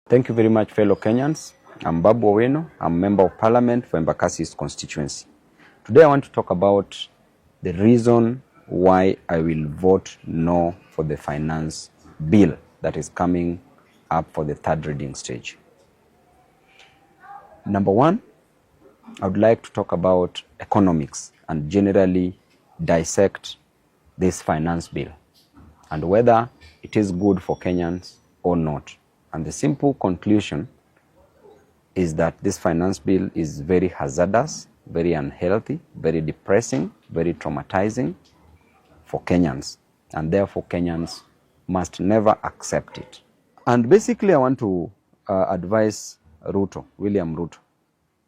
Thank you very much, fellow Kenyans. I'm Babu Owino. I'm Member of Parliament for Embakasi East constituency. Today I want to talk about the reason why I will vote no for the finance bill that is coming up for the third reading stage. Number one, I would like to talk about economics and generally dissect this finance bill and whether it is good for Kenyans or not. And the simple conclusion is that this finance bill is very hazardous, very unhealthy, very depressing, very traumatizing for Kenyans, and therefore Kenyans must never accept it. And basically I want to advise William Ruto,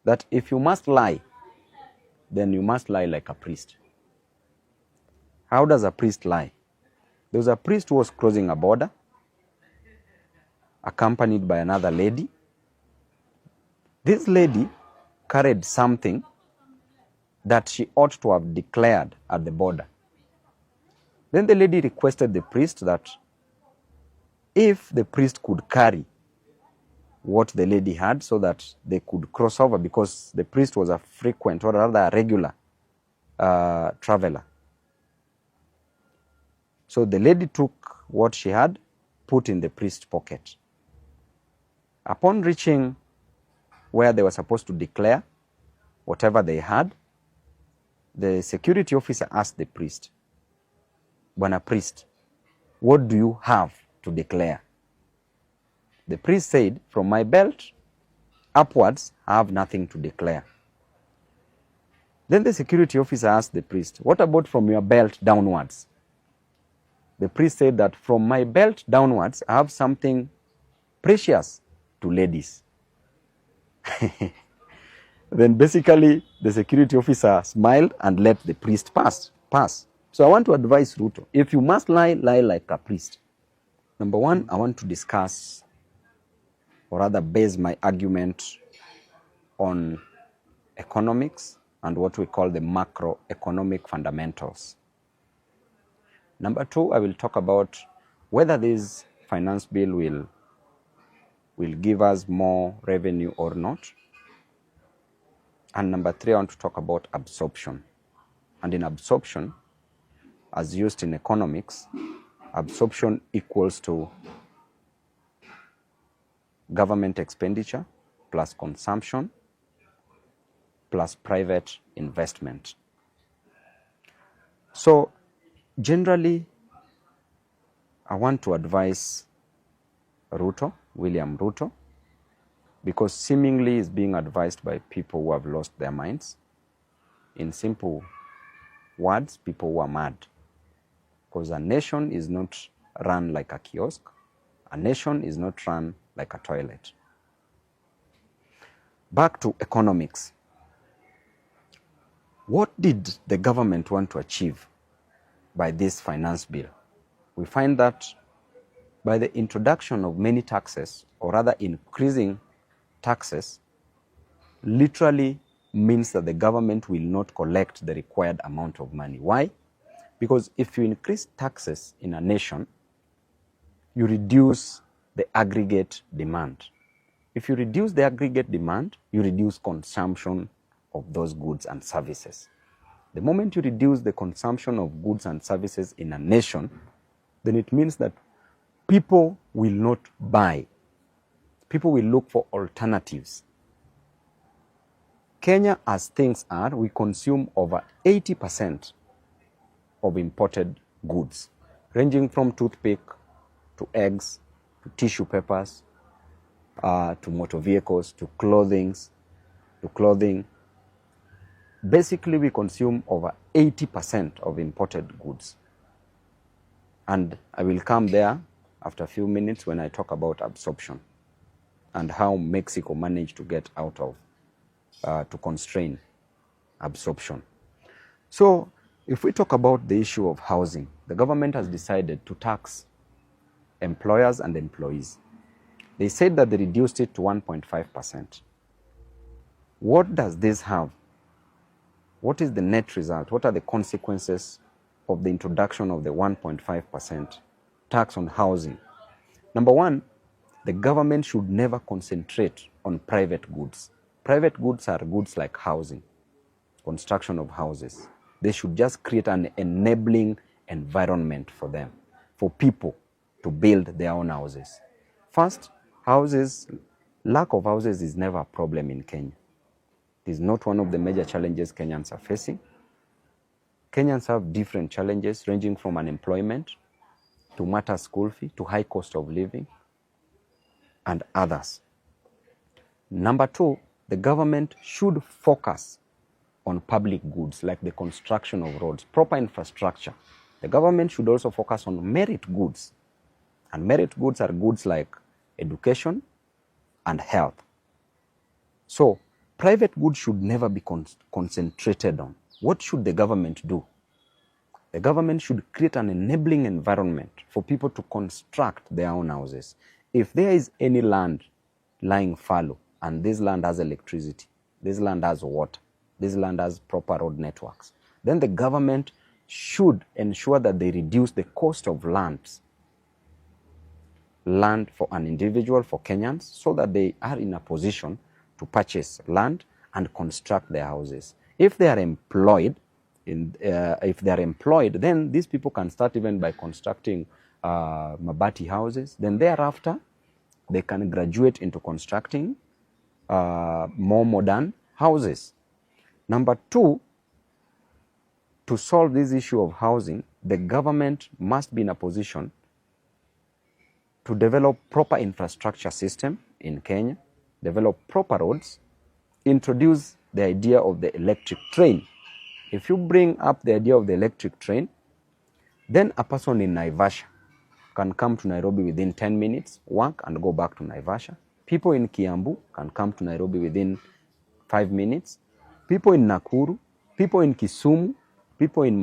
that if you must lie, then you must lie like a priest. How does a priest lie? There was a priest who was crossing a border, accompanied by another lady. This lady carried something that she ought to have declared at the border. Then the lady requested the priest that if the priest could carry what the lady had so that they could cross over, because the priest was a frequent or rather a regular traveler. So the lady took what she had, put in the priest's pocket. Upon reaching where they were supposed to declare whatever they had, the security officer asked the priest, "Bwana priest, what do you have to declare?" The priest said, "From my belt upwards, I have nothing to declare." Then the security officer asked the priest, "What about from your belt downwards?" The priest said that from my belt downwards, I have something precious to ladies. Then basically the security officer smiled and let the priest pass. So I want to advise Ruto, if you must lie, lie like a priest. Number one, I want to discuss, or rather base my argument on economics and what we call the macroeconomic fundamentals. Number two, I will talk about whether this finance bill will give us more revenue or not. And number three, I want to talk about absorption. And in absorption, as used in economics, absorption equals to government expenditure plus consumption plus private investment. So generally, I want to advise William Ruto, because seemingly is being advised by people who have lost their minds. In simple words, people who are mad. Because a nation is not run like a kiosk. A nation is not run like a toilet. Back to economics. What did the government want to achieve by this finance bill? We find that by the introduction of many taxes, or rather increasing taxes, literally means that the government will not collect the required amount of money. Why? Because if you increase taxes in a nation, you reduce the aggregate demand. If you reduce the aggregate demand, you reduce consumption of those goods and services. The moment you reduce the consumption of goods and services in a nation, then it means that people will not buy. People will look for alternatives. Kenya, as things are, we consume over 80% of imported goods, ranging from toothpick to eggs, to tissue papers, to motor vehicles, to clothing. Basically, we consume over 80% of imported goods. And I will come there after a few minutes when I talk about absorption and how Mexico managed to get out of, to constrain absorption. So if we talk about the issue of housing, the government has decided to tax employers and employees. They said that they reduced it to 1.5%. What does this have? What is the net result? What are the consequences of the introduction of the 1.5% tax on housing? Number one, the government should never concentrate on private goods. Private goods are goods like housing, construction of houses. They should just create an enabling environment for them, for people to build their own houses. First, houses, lack of houses is never a problem in Kenya. It is not one of the major challenges Kenyans are facing. Kenyans have different challenges ranging from unemployment to matter school fee to high cost of living and others. Number two, the government should focus on public goods like the construction of roads, proper infrastructure. The government should also focus on merit goods. And merit goods are goods like education and health. So private goods should never be concentrated on. What should the government do? The government should create an enabling environment for people to construct their own houses. If there is any land lying fallow and this land has electricity, this land has water, this land has proper road networks, then the government should ensure that they reduce the cost of land for an individual, for Kenyans, so that they are in a position to purchase land and construct their houses. If they are employed, then these people can start even by constructing mabati houses. Then thereafter, they can graduate into constructing more modern houses. Number two, to solve this issue of housing, the government must be in a position to develop proper infrastructure system in Kenya, develop proper roads, introduce the idea of the electric train. If you bring up the idea of the electric train, then a person in Naivasha can come to Nairobi within 10 minutes, work and go back to Naivasha. People in Kiambu can come to Nairobi within 5 minutes. People in Nakuru, people in Kisumu, people in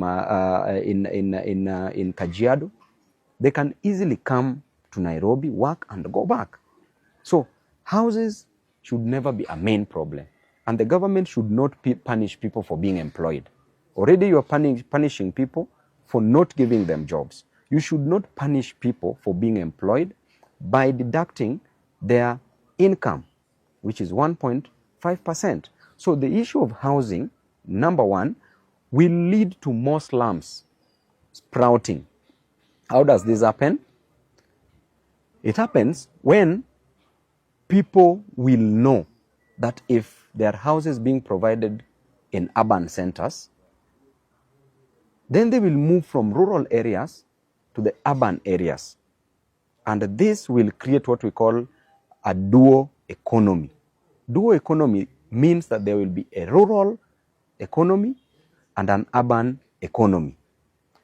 Kajiado, they can easily come to Nairobi, work and go back. So houses should never be a main problem. And the government should not punish people for being employed. Already you are punishing people for not giving them jobs. You should not punish people for being employed by deducting their income, which is 1.5%. So the issue of housing, number one, will lead to more slums sprouting. How does this happen? It happens when people will know that if there are houses being provided in urban centers, then they will move from rural areas to the urban areas. And this will create what we call a dual economy. Dual economy means that there will be a rural economy and an urban economy.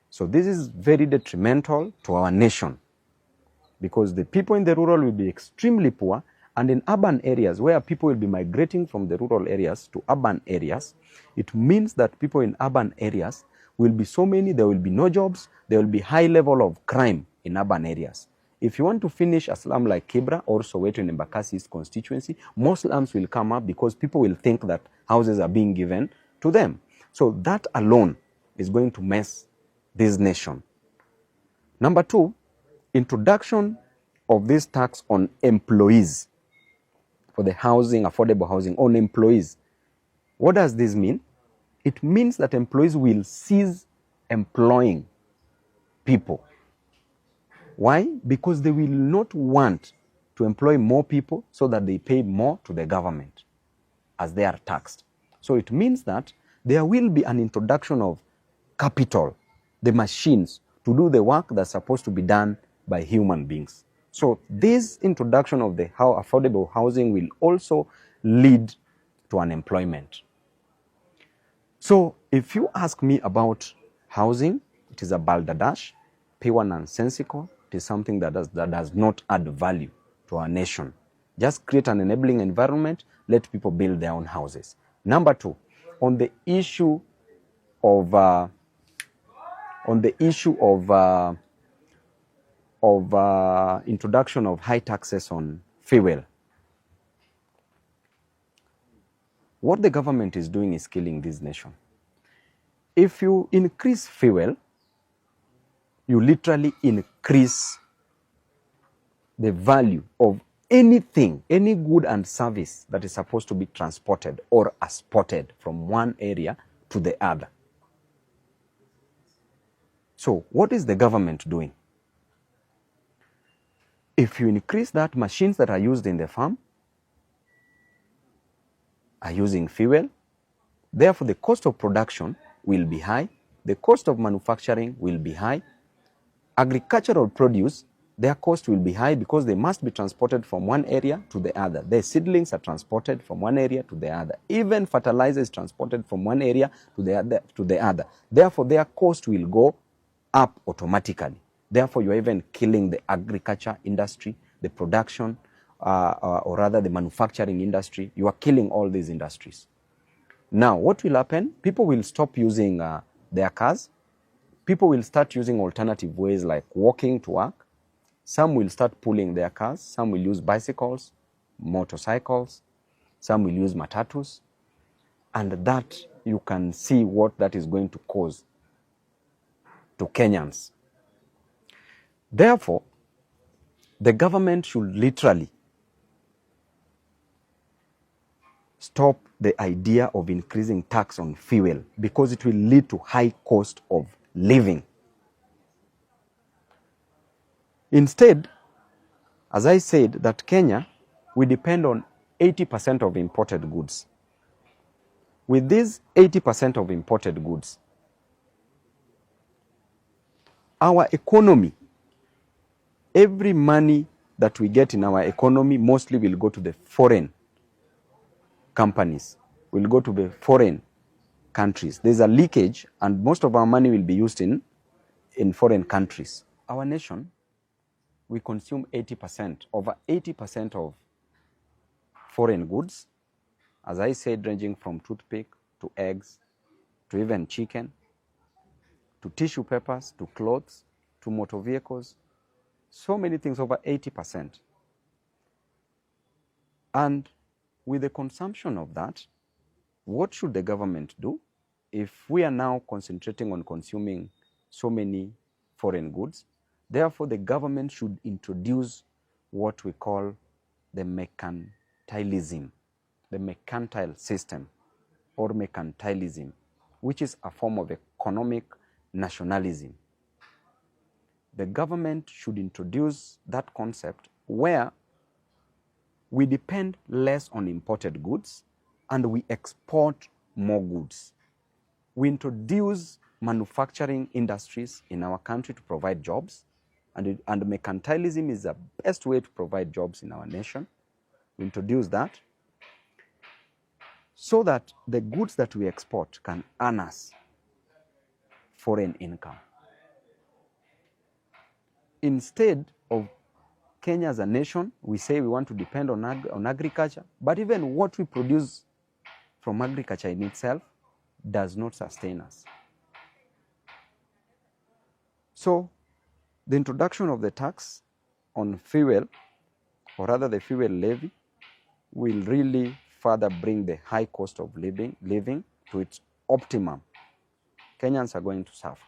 So this is very detrimental to our nation, because the people in the rural will be extremely poor, and in urban areas where people will be migrating from the rural areas to urban areas, it means that people in urban areas will be so many, there will be no jobs, there will be high level of crime in urban areas. If you want to finish a slum like Kibra or Soweto in Embakasi's constituency, more slums will come up because people will think that houses are being given to them. So that alone is going to mess this nation. Number two, introduction of this tax on employees for the housing, affordable housing on employees. What does this mean? It means that employees will cease employing people. Why? Because they will not want to employ more people so that they pay more to the government as they are taxed. So it means that there will be an introduction of capital, the machines, to do the work that's supposed to be done by human beings. So this introduction of the affordable housing will also lead to unemployment. So if you ask me about housing, it is a balderdash, pure nonsensical. It is something that does not add value to our nation. Just create an enabling environment, let people build their own houses. Number two, on the issue of introduction of high taxes on fuel. What the government is doing is killing this nation. If you increase fuel, you literally increase the value of anything, any good and service that is supposed to be transported or exported from one area to the other. So what is the government doing? If you increase that, machines that are used in the farm are using fuel, therefore the cost of production will be high, the cost of manufacturing will be high. Agricultural produce, their cost will be high because they must be transported from one area to the other. The seedlings are transported from one area to the other. Even fertilizer is transported from one area to the other. Therefore, their cost will go up automatically. Therefore, you're even killing the agriculture industry, the production, or rather the manufacturing industry. You are killing all these industries. Now, what will happen? People will stop using their cars. People will start using alternative ways like walking to work. Some will start pulling their cars. Some will use bicycles, motorcycles. Some will use matatus. And that, you can see what that is going to cause to Kenyans. Therefore, the government should literally stop the idea of increasing tax on fuel because it will lead to high cost of living. Instead, as I said, that Kenya, we depend on 80% of imported goods. With these 80% of imported goods, our economy, every money that we get in our economy mostly will go to the foreign companies, will go to the foreign countries. There's a leakage and most of our money will be used in foreign countries. Our nation, we consume 80%, over 80% of foreign goods, as I said, ranging from toothpick to eggs to even chicken, to tissue papers, to clothes, to motor vehicles, so many things, over 80%. And with the consumption of that, what should the government do? If we are now concentrating on consuming so many foreign goods, therefore the government should introduce what we call the mercantilism, the mercantile system or mercantilism, which is a form of economic nationalism. The government should introduce that concept where we depend less on imported goods and we export more goods. We introduce manufacturing industries in our country to provide jobs, and mercantilism is the best way to provide jobs in our nation. We introduce that so that the goods that we export can earn us foreign income. Instead of Kenya as a nation, we say we want to depend on agriculture, but even what we produce from agriculture in itself does not sustain us. So the introduction of the tax on fuel, or rather the fuel levy, will really further bring the high cost of living to its optimum. Kenyans are going to suffer.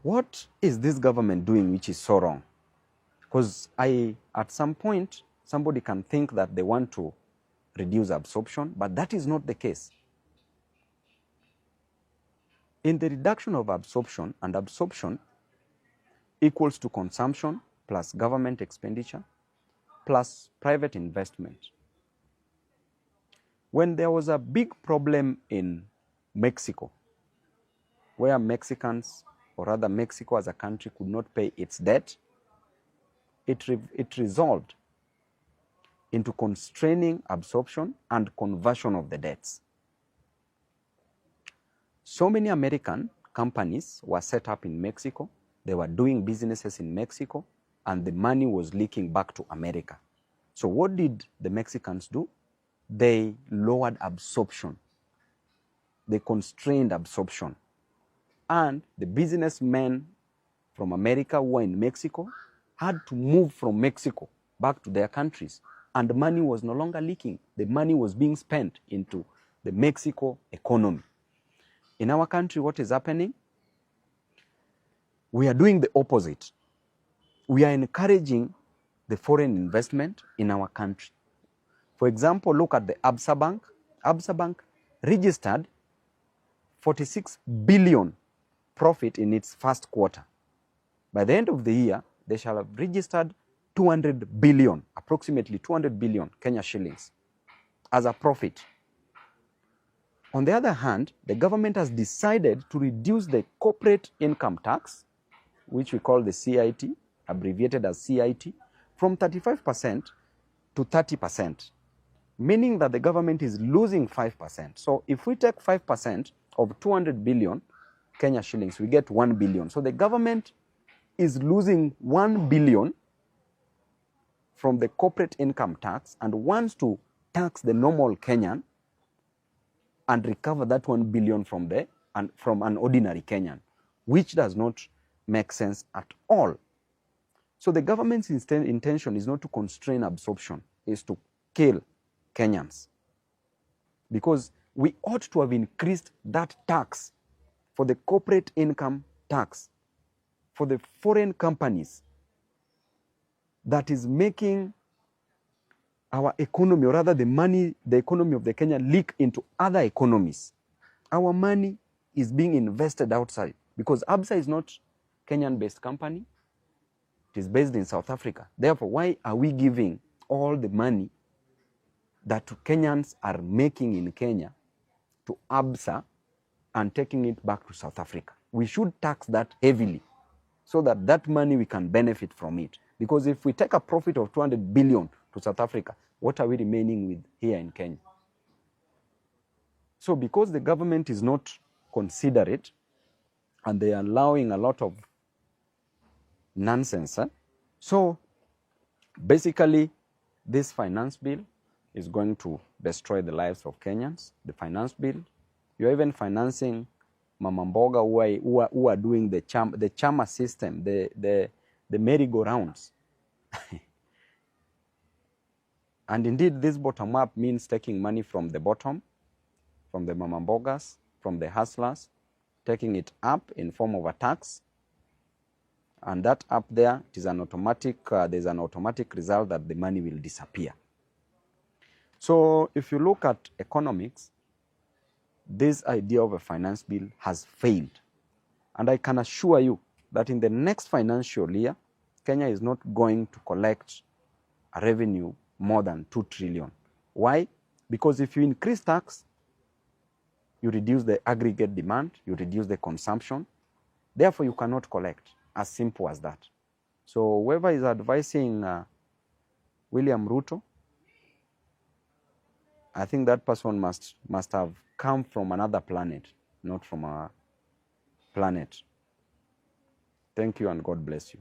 What is this government doing which is so wrong? Because at some point, somebody can think that they want to reduce absorption, but that is not the case. In the reduction of absorption, and absorption equals to consumption plus government expenditure plus private investment. When there was a big problem in Mexico, where Mexicans, or rather Mexico as a country, could not pay its debt, it resolved into constraining absorption and conversion of the debts. So many American companies were set up in Mexico. They were doing businesses in Mexico, and the money was leaking back to America. So what did the Mexicans do? They lowered absorption. They constrained absorption. And the businessmen from America who were in Mexico had to move from Mexico back to their countries. And the money was no longer leaking. The money was being spent into the Mexico economy. In our country, what is happening? We are doing the opposite. we are encouraging the foreign investment in our country. For example, look at the Absa Bank. Absa Bank registered 46 billion profit in its first quarter. By the end of the year, they shall have registered 200 billion, approximately 200 billion Kenya shillings as a profit. On the other hand, the government has decided to reduce the corporate income tax, which we call the CIT, abbreviated as CIT, from 35% to 30%, meaning that the government is losing 5%. So if we take 5% of 200 billion Kenya shillings, we get 1 billion. So the government is losing 1 billion from the corporate income tax and wants to tax the normal Kenyan and recover that 1 billion from an ordinary Kenyan, which does not make sense at all. So the government's intention is not to constrain absorption, is to kill Kenyans. Because we ought to have increased that tax for the corporate income tax, for the foreign companies that is making our economy, or rather the economy of the Kenya leak into other economies. Our money is being invested outside because Absa is not Kenyan-based company. It is based in South Africa. Therefore, why are we giving all the money that Kenyans are making in Kenya to Absa and taking it back to South Africa? We should tax that heavily so that that money we can benefit from it. Because if we take a profit of 200 billion to South Africa, what are we remaining with here in Kenya? So because the government is not considerate and they are allowing a lot of nonsense, so basically this finance bill is going to destroy the lives of Kenyans. The finance bill, you're even financing Mama Mboga who are doing the chama system, the merry-go-rounds. And indeed, this bottom up means taking money from the bottom, from the Mama Mbogas, from the hustlers, taking it up in form of a tax. And that up there, it is an automatic, there's an automatic result that the money will disappear. So if you look at economics, this idea of a finance bill has failed. And I can assure you that in the next financial year, Kenya is not going to collect a revenue more than 2 trillion. Why? Because if you increase tax, you reduce the aggregate demand, you reduce the consumption. Therefore, you cannot collect. As simple as that. So whoever is advising William Ruto, I think that person must have come from another planet, not from our planet. Thank you and God bless you.